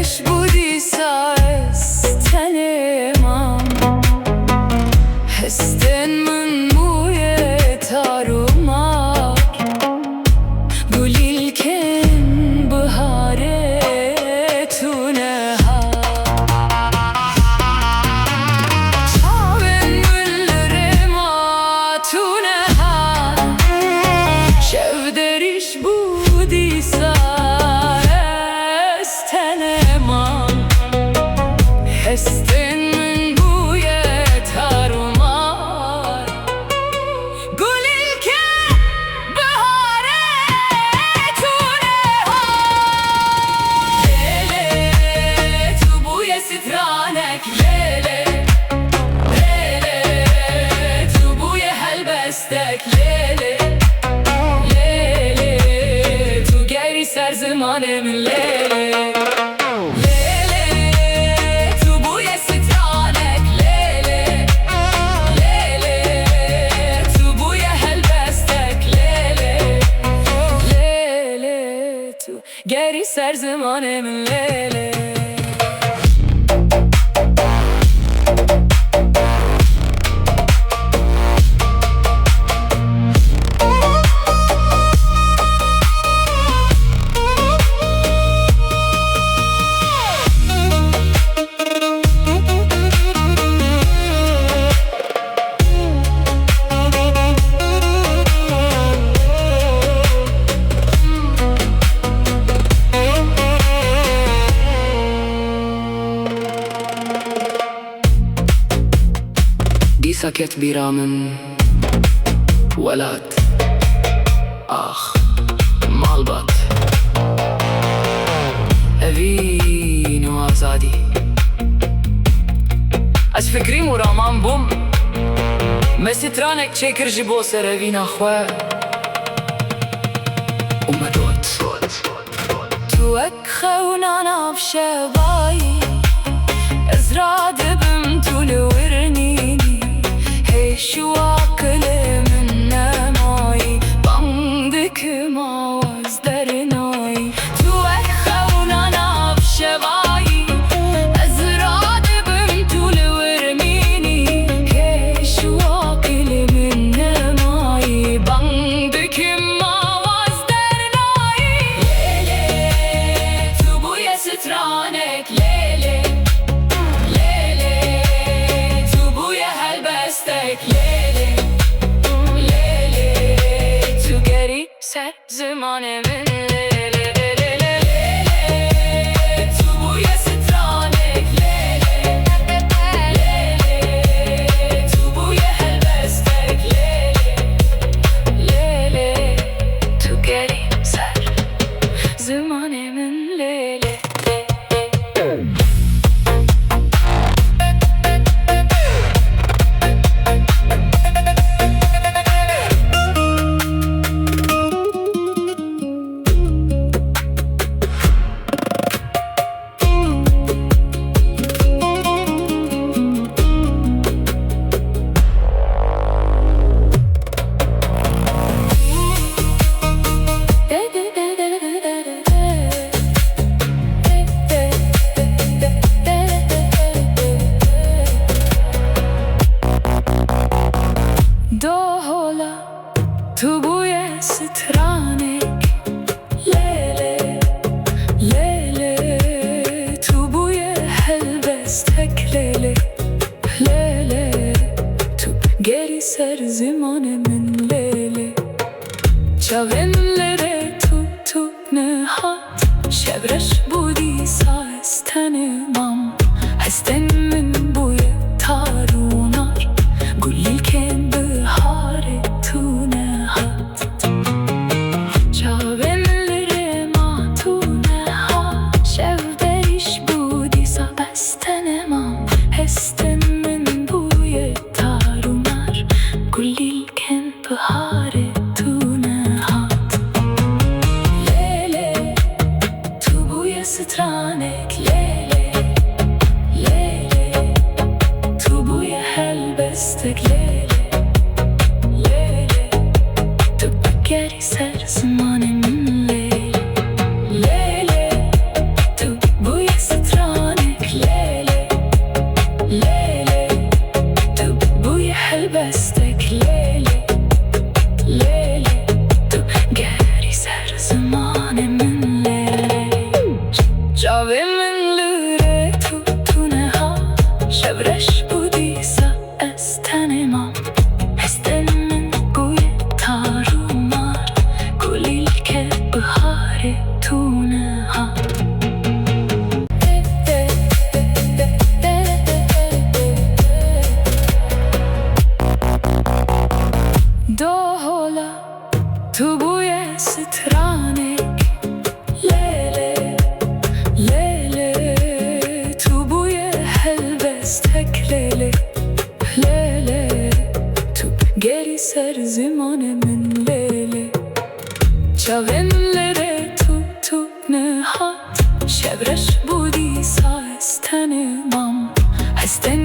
Şevderiş budisa estenemam Hesten min muye tarumar Gulilken bahare tuneha Çaven güllerema tuneha Şevderiş budisa estenemam Hesten min muye tarumar Gulilken bahare tuneha Lele tu buye sitranek lele Lele tu buye helbestek lele Lele tu geri ser zamanem lele Lele tu buye sitranek lele Lele tu buye helbestek lele Lele tu geri ser zamanem lele دي سكت برامن ولد آخ مالبات أفين وآزادي از فکری مرامان بوم مسترانک چکر جبو سر أفين أخوة أمدوت توك خونانا بشباي ازراد بم تلورنيني هيشو عقلي من نماي بندك ما وزدرناي توك خونانا بشباي ازراد بم تلورنيني هيشو عقلي من نماي بندك ما وزدرناي ليلي تبويا سترانك ليلي ليلي تبويا هالبستك ليلي ليلي تجري سر زمان من ليلي ليلي تبويا سترانك ليلي ليلي تبويا هالبستك ليلي ليلي تجري سر زمان من ليلي Tu buie stranek lele lele tu buie helbestek lele lele tu geri ser zamanemin lele çavenlere tu nehat şevreş budisa estenemam hesten min buye tarunar gulilken bahare tu nehat çavenlere ma tu nehat şevderiş budisa estenemam hesten min buye tarunar gulilken bahare tu nehat lele tu buye stranek lele lele tu buye helbestek lele lele tu geri ser zamanemin lele lele tu buye hat شبرش بودی ساستن مام هستن